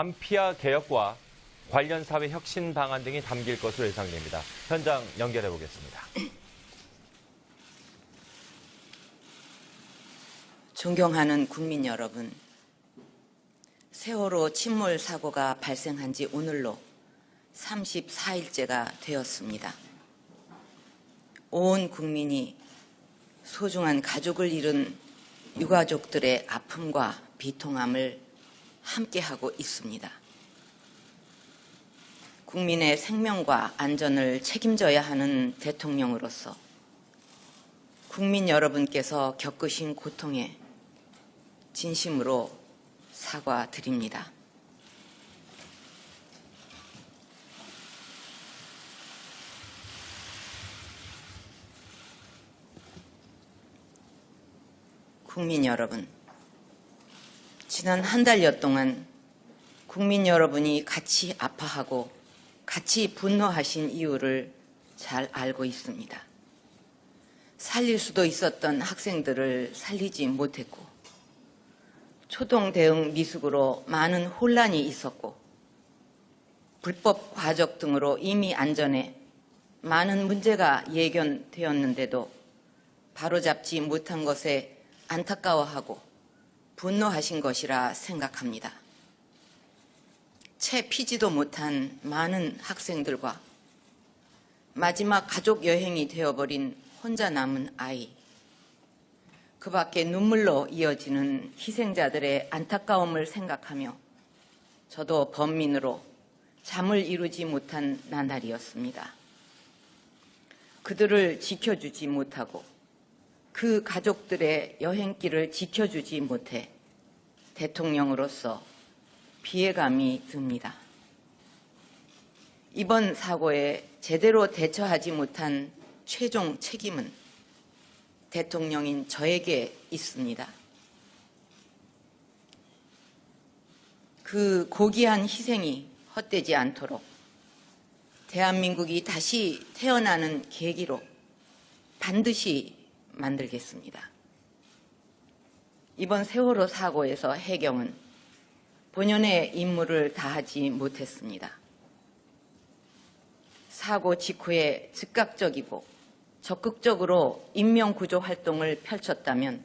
반피아 개혁과 관련 사회 혁신 방안 등이 담길 것으로 예상됩니다. 현장 연결해 보겠습니다. 존경하는 국민 여러분, 세월호 침몰 사고가 발생한 지 오늘로 34일째가 되었습니다. 온 국민이 소중한 가족을 잃은 유가족들의 아픔과 비통함을 함께하고 있습니다. 국민의 생명과 안전을 책임져야 하는 대통령으로서 국민 여러분께서 겪으신 고통에 진심으로 사과드립니다. 국민 여러분, 지난 한 달여 동안 국민 여러분이 같이 아파하고 같이 분노하신 이유를 잘 알고 있습니다. 살릴 수도 있었던 학생들을 살리지 못했고, 초동 대응 미숙으로 많은 혼란이 있었고, 불법 과적 등으로 이미 안전에 많은 문제가 예견되었는데도 바로잡지 못한 것에 안타까워하고 분노하신 것이라 생각합니다. 채 피지도 못한 많은 학생들과 마지막 가족 여행이 되어버린 혼자 남은 아이, 그 밖에 눈물로 이어지는 희생자들의 안타까움을 생각하며 저도 범민으로 잠을 이루지 못한 나날이었습니다. 그들을 지켜주지 못하고 그 가족들의 여행길을 지켜주지 못해 대통령으로서 피해감이 듭니다. 이번 사고에 제대로 대처하지 못한 최종 책임은 대통령인 저에게 있습니다. 그 고귀한 희생이 헛되지 않도록 대한민국이 다시 태어나는 계기로 반드시 만들겠습니다. 이번 세월호 사고에서 해경은 본연의 임무를 다하지 못했습니다. 사고 직후에 즉각적이고 적극적으로 인명구조 활동을 펼쳤다면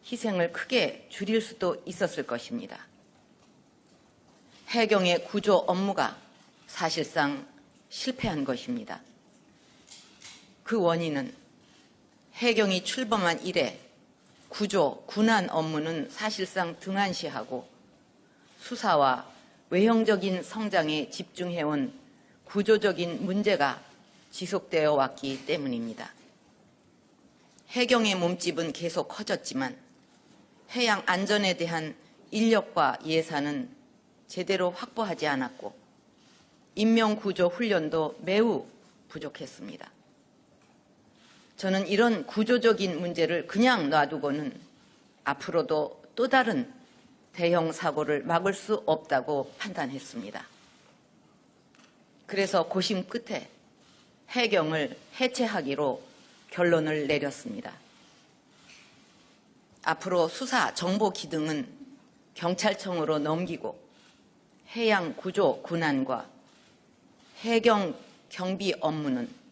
희생을 크게 줄일 수도 있었을 것입니다. 해경의 구조 업무가 사실상 실패한 것입니다. 그 원인은 해경이 출범한 이래 구조, 군안 업무는 사실상 등한시하고 수사와 외형적인 성장에 집중해온 구조적인 문제가 지속되어 왔기 때문입니다. 해경의 몸집은 계속 커졌지만 해양 안전에 대한 인력과 예산은 제대로 확보하지 않았고 인명구조 훈련도 매우 부족했습니다. 저는 이런 구조적인 문제를 그냥 놔두고는 앞으로도 또 다른 대형 사고를 막을 수 없다고 판단했습니다. 그래서 고심 끝에 해경을 해체하기로 결론을 내렸습니다. 앞으로 수사 정보 기능은 경찰청으로 넘기고 해양 구조 군안과 해경 경비 업무는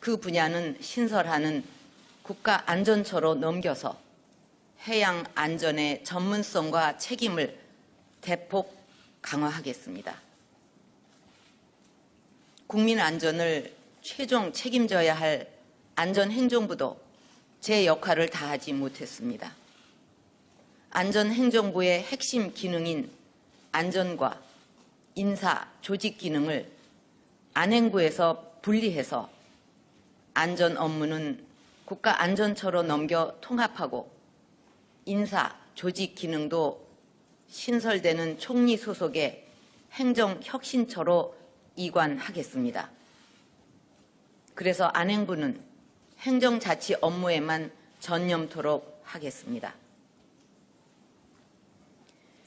그 분야는 신설하는 국가안전처로 넘겨서 해양 안전의 전문성과 책임을 대폭 강화하겠습니다. 국민 안전을 최종 책임져야 할 안전행정부도 제 역할을 다하지 못했습니다. 안전행정부의 핵심 기능인 안전과 인사, 조직 기능을 안행부에서 분리해서 안전 업무는 국가안전처로 넘겨 통합하고 인사, 조직 기능도 신설되는 총리 소속의 행정혁신처로 이관하겠습니다. 그래서 안행부는 행정자치 업무에만 전념토록 하겠습니다.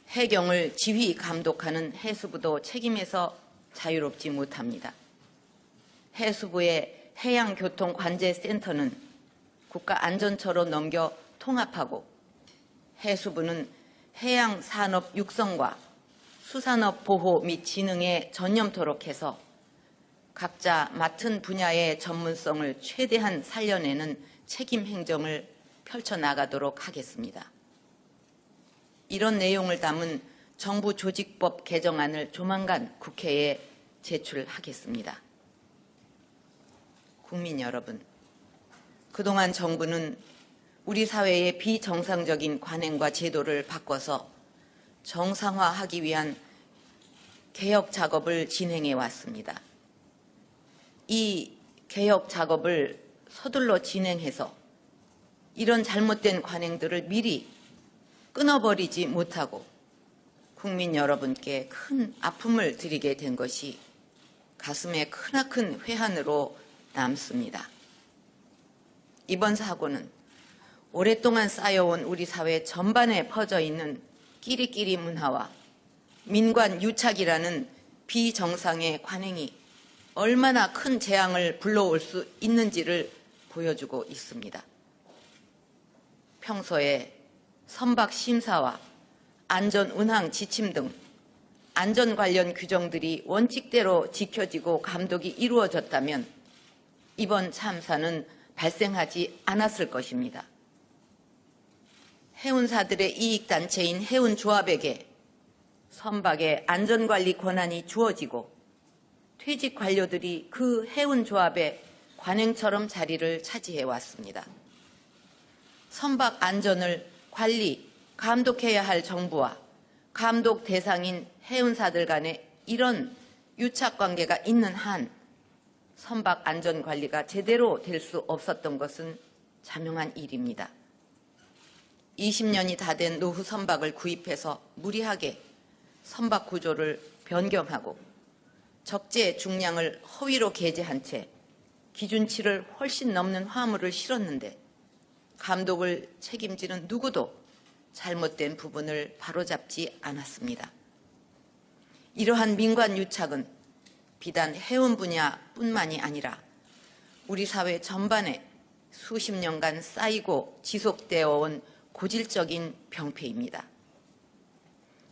해경을 지휘 감독하는 해수부도 책임에서 자유롭지 못합니다. 해수부의 해양교통관제센터는 국가안전처로 넘겨 통합하고 해수부는 해양산업 육성과 수산업 보호 및 진흥에 전념토록 해서 각자 맡은 분야의 전문성을 최대한 살려내는 책임 행정을 펼쳐나가도록 하겠습니다. 이런 내용을 담은 정부 조직법 개정안을 조만간 국회에 제출하겠습니다. 국민 여러분, 그동안 정부는 우리 사회의 비정상적인 관행과 제도를 바꿔서 정상화하기 위한 개혁 작업을 진행해 왔습니다. 이 개혁 작업을 서둘러 진행해서 이런 잘못된 관행들을 미리 끊어버리지 못하고 국민 여러분께 큰 아픔을 드리게 된 것이 가슴에 크나큰 회한으로 남습니다. 이번 사고는 오랫동안 쌓여온 우리 사회 전반에 퍼져 있는 끼리끼리 문화와 민관 유착이라는 비정상의 관행이 얼마나 큰 재앙을 불러올 수 있는지를 보여주고 있습니다. 평소에 선박 심사와 안전 운항 지침 등 안전 관련 규정들이 원칙대로 지켜지고 감독이 이루어졌다면 이번 참사는 발생하지 않았을 것입니다. 해운사들의 이익단체인 해운조합에게 선박의 안전관리 권한이 주어지고 퇴직 관료들이 그 해운조합의 관행처럼 자리를 차지해 왔습니다. 선박 안전을 관리, 감독해야 할 정부와 감독 대상인 해운사들 간에 이런 유착관계가 있는 한 선박 안전관리가 제대로 될 수 없었던 것은 자명한 일입니다. 20년이 다 된 노후 선박을 구입해서 무리하게 선박 구조를 변경하고 적재 중량을 허위로 게재한 채 기준치를 훨씬 넘는 화물을 실었는데 감독을 책임지는 누구도 잘못된 부분을 바로잡지 않았습니다. 이러한 민관 유착은 비단 해운 분야뿐만이 아니라 우리 사회 전반에 수십 년간 쌓이고 지속되어 온 고질적인 병폐입니다.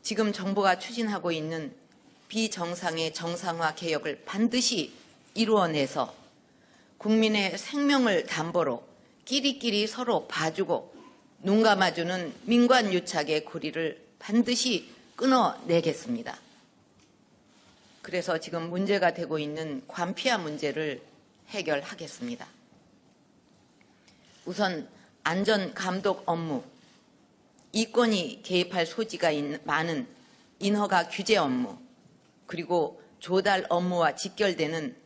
지금 정부가 추진하고 있는 비정상의 정상화 개혁을 반드시 이루어내서 국민의 생명을 담보로 끼리끼리 서로 봐주고 눈 감아주는 민관 유착의 고리를 반드시 끊어내겠습니다. 그래서 지금 문제가 되고 있는 관피아 문제를 해결하겠습니다. 우선 안전감독 업무, 이권이 개입할 소지가 많은 인허가 규제 업무, 그리고 조달 업무와 직결되는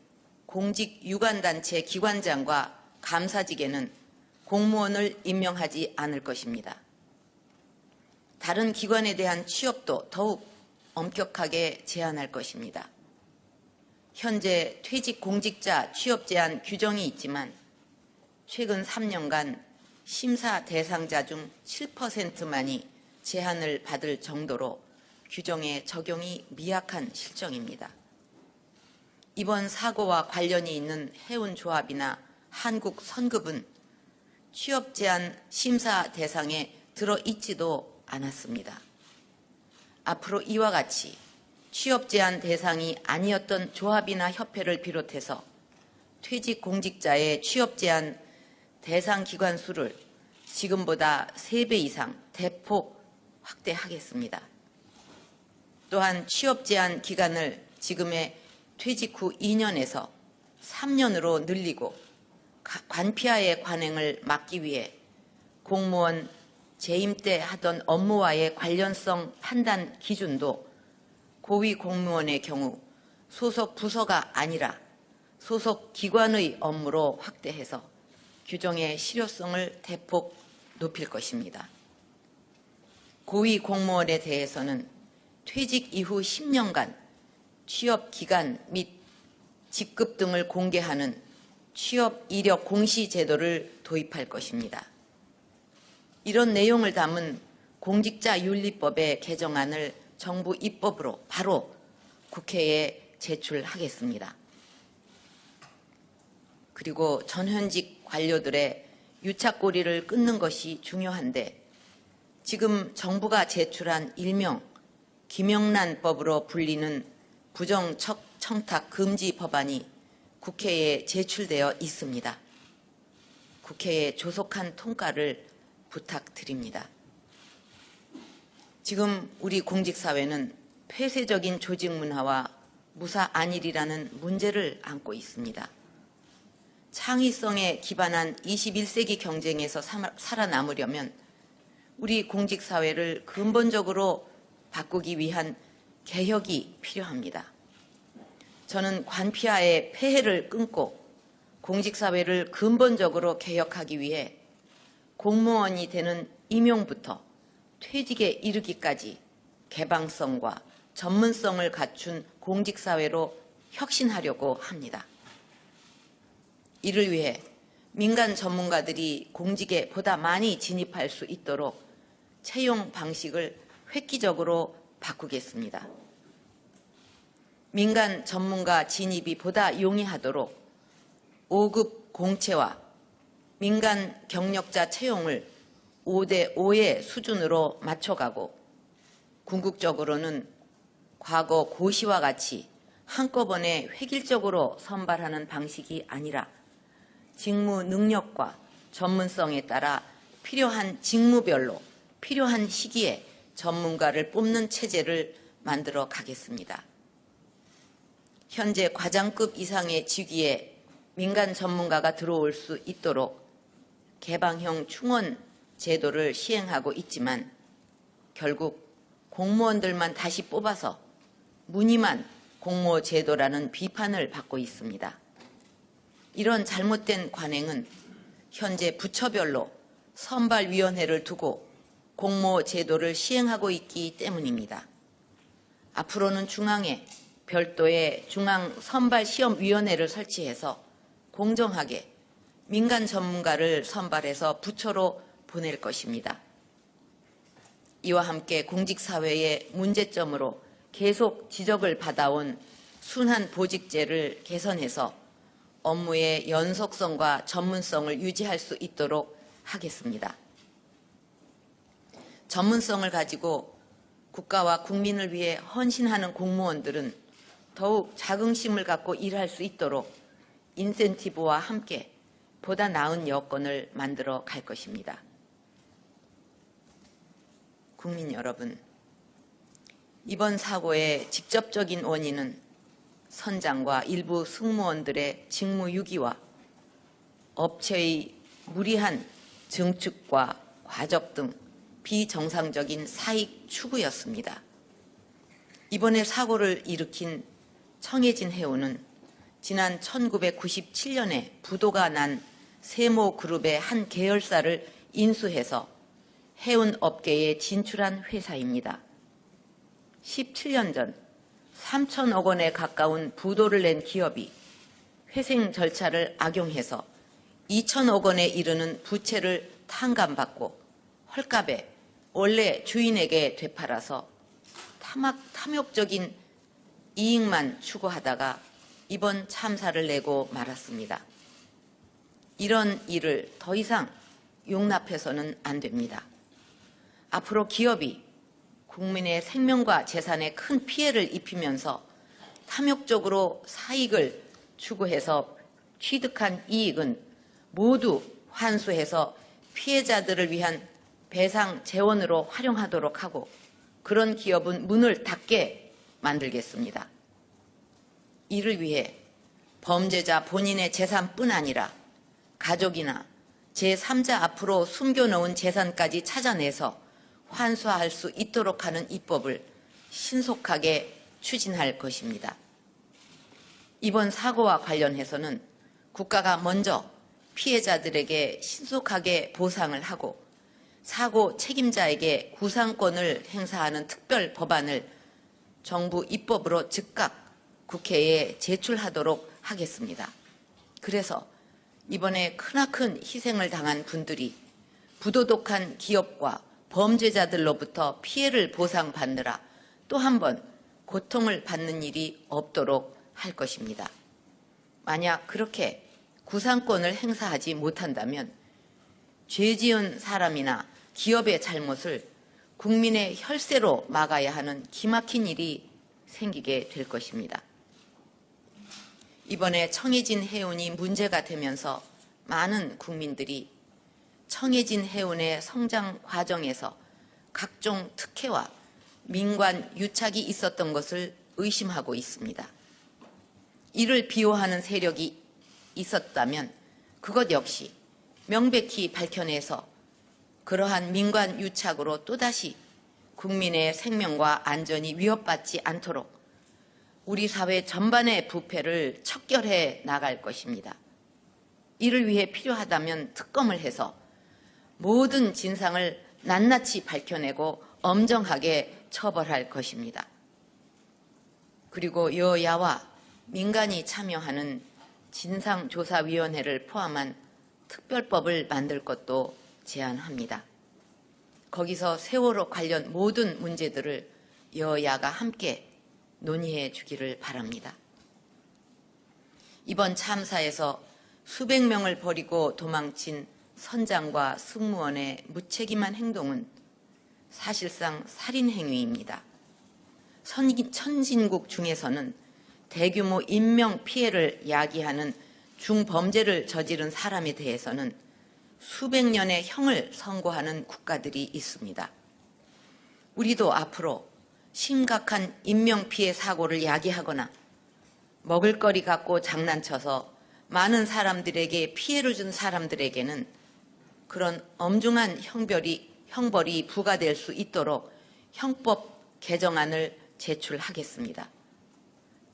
공직 유관단체 기관장과 감사직에는 공무원을 임명하지 않을 것입니다. 다른 기관에 대한 취업도 더욱 엄격하게 제한할 것입니다. 현재 퇴직 공직자 취업 제한 규정이 있지만 최근 3년간 심사 대상자 중 7%만이 제한을 받을 정도로 규정의 적용이 미약한 실정입니다. 이번 사고와 관련이 있는 해운조합이나 한국선급은 취업 제한 심사 대상에 들어있지도 않았습니다. 앞으로 이와 같이 취업 제한 대상이 아니었던 조합이나 협회를 비롯해서 퇴직 공직자의 취업 제한 대상 기관 수를 지금보다 3배 이상 대폭 확대하겠습니다. 또한 취업 제한 기간을 지금의 퇴직 후 2년에서 3년으로 늘리고 관피아의 관행을 막기 위해 공무원 재임 때 하던 업무와의 관련성 판단 기준도 고위 공무원의 경우 소속 부서가 아니라 소속 기관의 업무로 확대해서 규정의 실효성을 대폭 높일 것입니다. 고위 공무원에 대해서는 퇴직 이후 10년간 취업 기간 및 직급 등을 공개하는 취업 이력 공시 제도를 도입할 것입니다. 이런 내용을 담은 공직자윤리법의 개정안을 정부 입법으로 바로 국회에 제출하겠습니다. 그리고 전현직 관료들의 유착고리를 끊는 것이 중요한데 지금 정부가 제출한 일명 김영란법으로 불리는 부정청탁 금지 법안이 국회에 제출되어 있습니다. 국회에 조속한 통과를 부탁드립니다. 지금 우리 공직사회는 폐쇄적인 조직 문화와 무사 안일이라는 문제를 안고 있습니다. 창의성에 기반한 21세기 경쟁에서 살아남으려면 우리 공직사회를 근본적으로 바꾸기 위한 개혁이 필요합니다. 저는 관피아의 폐해를 끊고 공직사회를 근본적으로 개혁하기 위해 공무원이 되는 임용부터 퇴직에 이르기까지 개방성과 전문성을 갖춘 공직사회로 혁신하려고 합니다. 이를 위해 민간 전문가들이 공직에 보다 많이 진입할 수 있도록 채용 방식을 획기적으로 바꾸겠습니다. 민간 전문가 진입이 보다 용이하도록 5급 공채와 민간 경력자 채용을 5대 5의 수준으로 맞춰가고 궁극적으로는 과거 고시와 같이 한꺼번에 획일적으로 선발하는 방식이 아니라 직무 능력과 전문성에 따라 필요한 직무별로 필요한 시기에 전문가를 뽑는 체제를 만들어 가겠습니다. 현재 과장급 이상의 직위에 민간 전문가가 들어올 수 있도록 개방형 충원 제도를 시행하고 있지만 결국 공무원들만 다시 뽑아서 무늬만 공모 제도라는 비판을 받고 있습니다. 이런 잘못된 관행은 현재 부처별로 선발위원회를 두고 공모 제도를 시행하고 있기 때문입니다. 앞으로는 중앙에 별도의 중앙선발시험위원회를 설치해서 공정하게 민간 전문가를 선발해서 부처로 보낼 것입니다. 이와 함께 공직사회의 문제점으로 계속 지적을 받아온 순환 보직제를 개선해서 업무의 연속성과 전문성을 유지할 수 있도록 하겠습니다. 전문성을 가지고 국가와 국민을 위해 헌신하는 공무원들은 더욱 자긍심을 갖고 일할 수 있도록 인센티브와 함께 보다 나은 여건을 만들어 갈 것입니다. 국민 여러분, 이번 사고의 직접적인 원인은 선장과 일부 승무원들의 직무유기와 업체의 무리한 증축과 과적 등 비정상적인 사익 추구였습니다. 이번에 사고를 일으킨 청해진 해운은 지난 1997년에 부도가 난 세모그룹의 한 계열사를 인수해서 해운 업계에 진출한 회사입니다. 17년 전 3천억 원에 가까운 부도를 낸 기업이 회생 절차를 악용해서 2천억 원에 이르는 부채를 탕감받고 헐값에 원래 주인에게 되팔아서 탐욕적인 이익만 추구하다가 이번 참사를 내고 말았습니다. 이런 일을 더 이상 용납해서는 안 됩니다. 앞으로 기업이 국민의 생명과 재산에 큰 피해를 입히면서 탐욕적으로 사익을 추구해서 취득한 이익은 모두 환수해서 피해자들을 위한 배상 재원으로 활용하도록 하고 그런 기업은 문을 닫게 만들겠습니다. 이를 위해 범죄자 본인의 재산뿐 아니라 가족이나 제3자 앞으로 숨겨놓은 재산까지 찾아내서 환수할 수 있도록 하는 입법을 신속하게 추진할 것입니다. 이번 사고와 관련해서는 국가가 먼저 피해자들에게 신속하게 보상을 하고 사고 책임자에게 구상권을 행사하는 특별 법안을 정부 입법으로 즉각 국회에 제출하도록 하겠습니다. 그래서 이번에 크나큰 희생을 당한 분들이 부도덕한 기업과 범죄자들로부터 피해를 보상받느라 또 한 번 고통을 받는 일이 없도록 할 것입니다. 만약 그렇게 구상권을 행사하지 못한다면 죄 지은 사람이나 기업의 잘못을 국민의 혈세로 막아야 하는 기막힌 일이 생기게 될 것입니다. 이번에 청해진 해운이 문제가 되면서 많은 국민들이 청해진 해운의 성장 과정에서 각종 특혜와 민관 유착이 있었던 것을 의심하고 있습니다. 이를 비호하는 세력이 있었다면 그것 역시 명백히 밝혀내서 그러한 민관 유착으로 또다시 국민의 생명과 안전이 위협받지 않도록 우리 사회 전반의 부패를 척결해 나갈 것입니다. 이를 위해 필요하다면 특검을 해서 모든 진상을 낱낱이 밝혀내고 엄정하게 처벌할 것입니다. 그리고 여야와 민간이 참여하는 진상조사위원회를 포함한 특별법을 만들 것도 제안합니다. 거기서 세월호 관련 모든 문제들을 여야가 함께 논의해 주기를 바랍니다. 이번 참사에서 수백 명을 버리고 도망친 선장과 승무원의 무책임한 행동은 사실상 살인행위입니다. 선진국 중에서는 대규모 인명피해를 야기하는 중범죄를 저지른 사람에 대해서는 수백 년의 형을 선고하는 국가들이 있습니다. 우리도 앞으로 심각한 인명피해 사고를 야기하거나 먹을거리 갖고 장난쳐서 많은 사람들에게 피해를 준 사람들에게는 그런 엄중한 형벌이 부과될 수 있도록 형법 개정안을 제출하겠습니다.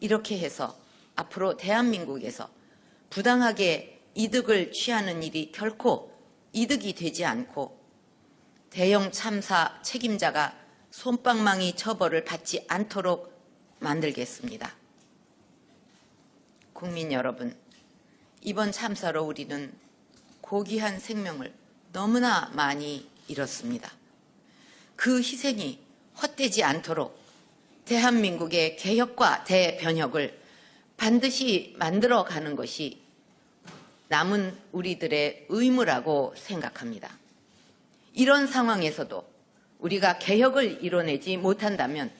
이렇게 해서 앞으로 대한민국에서 부당하게 이득을 취하는 일이 결코 이득이 되지 않고 대형 참사 책임자가 솜방망이 처벌을 받지 않도록 만들겠습니다. 국민 여러분, 이번 참사로 우리는 고귀한 생명을 너무나 많이 잃었습니다. 그 희생이 헛되지 않도록 대한민국의 개혁과 대변혁을 반드시 만들어가는 것이 남은 우리들의 의무라고 생각합니다. 이런 상황에서도 우리가 개혁을 이뤄내지 못한다면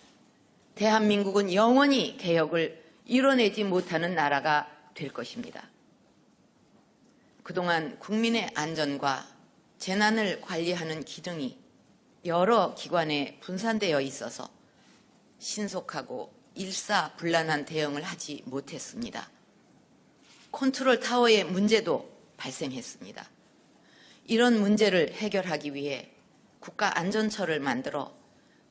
대한민국은 영원히 개혁을 이뤄내지 못하는 나라가 될 것입니다. 그동안 국민의 안전과 재난을 관리하는 기능이 여러 기관에 분산되어 있어서 신속하고 일사불란한 대응을 하지 못했습니다. 컨트롤 타워의 문제도 발생했습니다. 이런 문제를 해결하기 위해 국가안전처를 만들어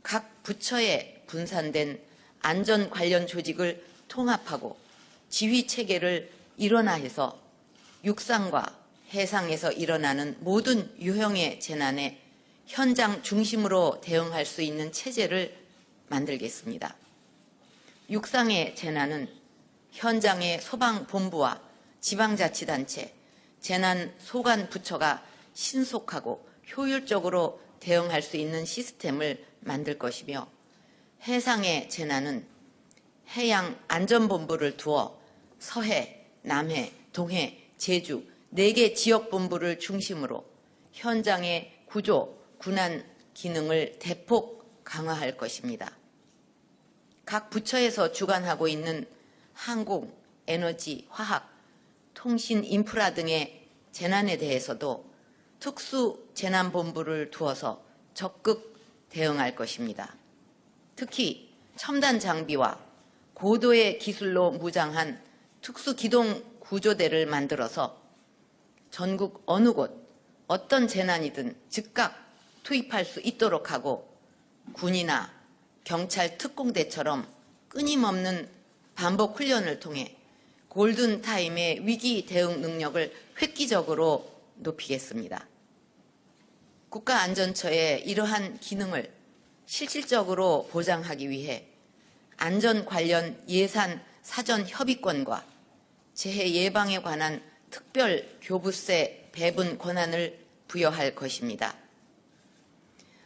각 부처에 분산된 안전 관련 조직을 통합하고 지휘체계를 일원화해서 육상과 해상에서 일어나는 모든 유형의 재난에 현장 중심으로 대응할 수 있는 체제를 만들겠습니다. 육상의 재난은 현장의 소방본부와 지방자치단체, 재난소관부처가 신속하고 효율적으로 대응할 수 있는 시스템을 만들 것이며, 해상의 재난은 해양안전본부를 두어 서해, 남해, 동해, 제주 4개 지역본부를 중심으로 현장의 구조, 군안 기능을 대폭 강화할 것입니다. 각 부처에서 주관하고 있는 항공, 에너지, 화학, 통신 인프라 등의 재난에 대해서도 특수재난본부를 두어서 적극 대응할 것입니다. 특히 첨단 장비와 고도의 기술로 무장한 특수기동 구조대를 만들어서 전국 어느 곳 어떤 재난이든 즉각 투입할 수 있도록 하고, 군이나 경찰 특공대처럼 끊임없는 반복 훈련을 통해 골든타임의 위기 대응 능력을 획기적으로 높이겠습니다. 국가안전처의 이러한 기능을 실질적으로 보장하기 위해 안전 관련 예산 사전 협의권과 재해 예방에 관한 특별 교부세 배분 권한을 부여할 것입니다.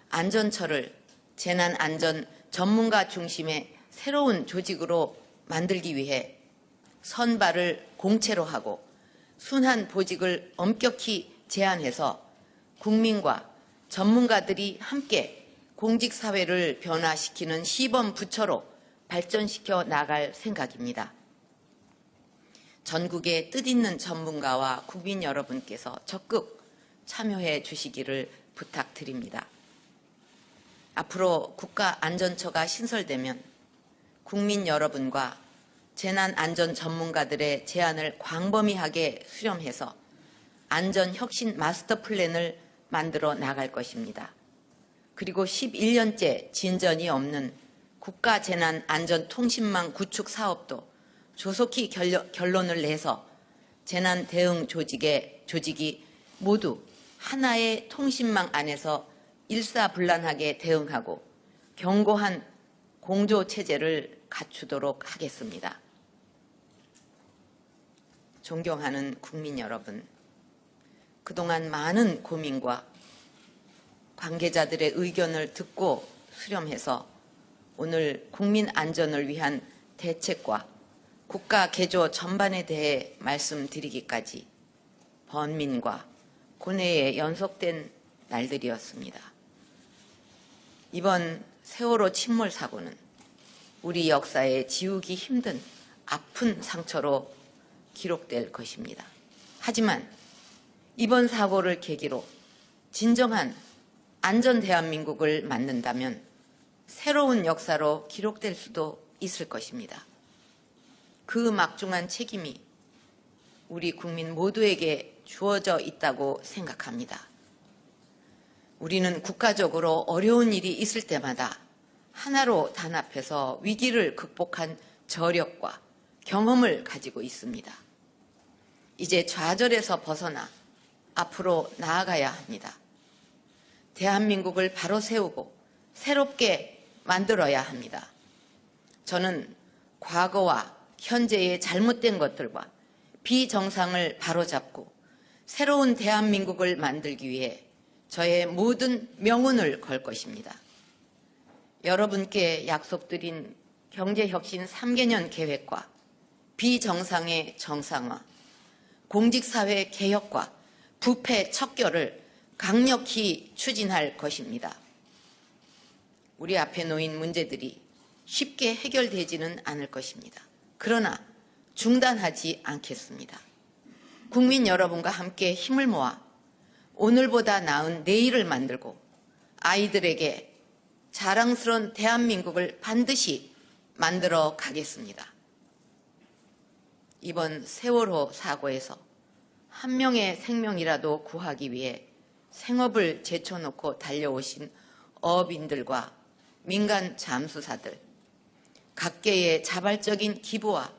안전처를 재난안전 전문가 중심의 새로운 조직으로 만들기 위해 선발을 공채로 하고 순환 보직을 엄격히 제한해서 국민과 전문가들이 함께 공직사회를 변화시키는 시범 부처로 발전시켜 나갈 생각입니다. 전국의 뜻있는 전문가와 국민 여러분께서 적극 참여해 주시기를 부탁드립니다. 앞으로 국가안전처가 신설되면 국민 여러분과 재난안전 전문가들의 제안을 광범위하게 수렴해서 안전혁신 마스터 플랜을 만들어 나갈 것입니다. 그리고 11년째 진전이 없는 국가재난안전통신망 구축 사업도 조속히 결론을 내서 재난 대응 조직이 모두 하나의 통신망 안에서 일사불란하게 대응하고 견고한 공조체제를 갖추도록 하겠습니다. 존경하는 국민 여러분, 그동안 많은 고민과 관계자들의 의견을 듣고 수렴해서 오늘 국민 안전을 위한 대책과 국가 개조 전반에 대해 말씀드리기까지 번민과 고뇌에 연속된 날들이었습니다. 이번 세월호 침몰 사고는 우리 역사에 지우기 힘든 아픈 상처로 기록될 것입니다. 하지만 이번 사고를 계기로 진정한 안전 대한민국을 만든다면 새로운 역사로 기록될 수도 있을 것입니다. 그 막중한 책임이 우리 국민 모두에게 주어져 있다고 생각합니다. 우리는 국가적으로 어려운 일이 있을 때마다 하나로 단합해서 위기를 극복한 저력과 경험을 가지고 있습니다. 이제 좌절에서 벗어나 앞으로 나아가야 합니다. 대한민국을 바로 세우고 새롭게 만들어야 합니다. 저는 과거와 현재의 잘못된 것들과 비정상을 바로잡고 새로운 대한민국을 만들기 위해 저의 모든 명운을 걸 것입니다. 여러분께 약속드린 경제혁신 3개년 계획과 비정상의 정상화, 공직사회 개혁과 부패 척결을 강력히 추진할 것입니다. 우리 앞에 놓인 문제들이 쉽게 해결되지는 않을 것입니다. 그러나 중단하지 않겠습니다. 국민 여러분과 함께 힘을 모아 오늘보다 나은 내일을 만들고 아이들에게 자랑스러운 대한민국을 반드시 만들어 가겠습니다. 이번 세월호 사고에서 한 명의 생명이라도 구하기 위해 생업을 제쳐놓고 달려오신 어업인들과 민간 잠수사들, 각계의 자발적인 기부와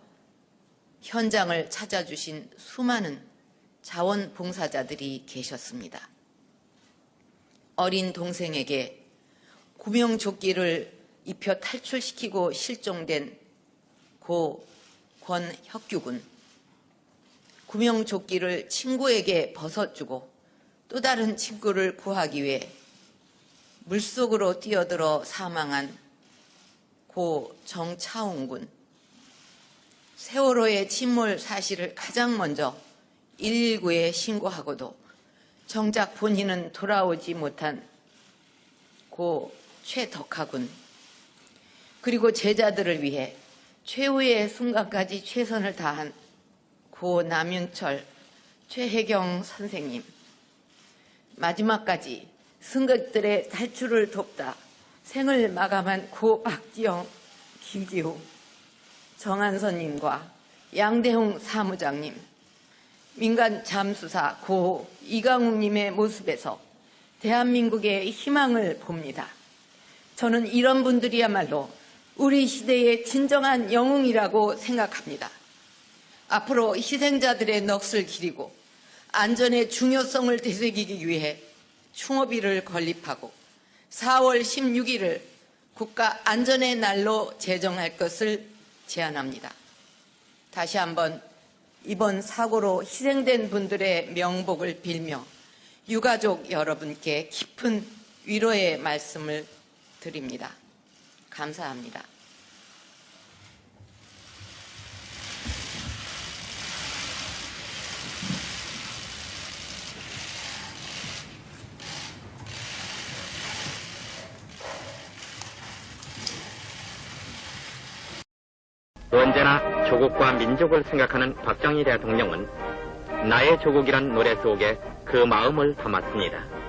현장을 찾아주신 수많은 자원봉사자들이 계셨습니다. 어린 동생에게 구명조끼를 입혀 탈출시키고 실종된 고 권혁규군, 구명조끼를 친구에게 벗어주고 또 다른 친구를 구하기 위해 물속으로 뛰어들어 사망한 고 정차홍군, 세월호의 침몰 사실을 가장 먼저 119에 신고하고도 정작 본인은 돌아오지 못한 고 최덕하군, 그리고 제자들을 위해 최후의 순간까지 최선을 다한 고 남윤철, 최혜경 선생님, 마지막까지 승객들의 탈출을 돕다 생을 마감한 고 박지영, 김기후, 정한선님과 양대홍 사무장님, 민간 잠수사 고 이강욱님의 모습에서 대한민국의 희망을 봅니다. 저는 이런 분들이야말로 우리 시대의 진정한 영웅이라고 생각합니다. 앞으로 희생자들의 넋을 기리고 안전의 중요성을 되새기기 위해 충업일을 건립하고 4월 16일을 국가 안전의 날로 제정할 것을 제안합니다. 다시 한번 이번 사고로 희생된 분들의 명복을 빌며 유가족 여러분께 깊은 위로의 말씀을 드립니다. 감사합니다. 언제나 조국과 민족을 생각하는 박정희 대통령은 나의 조국이란 노래 속에 그 마음을 담았습니다.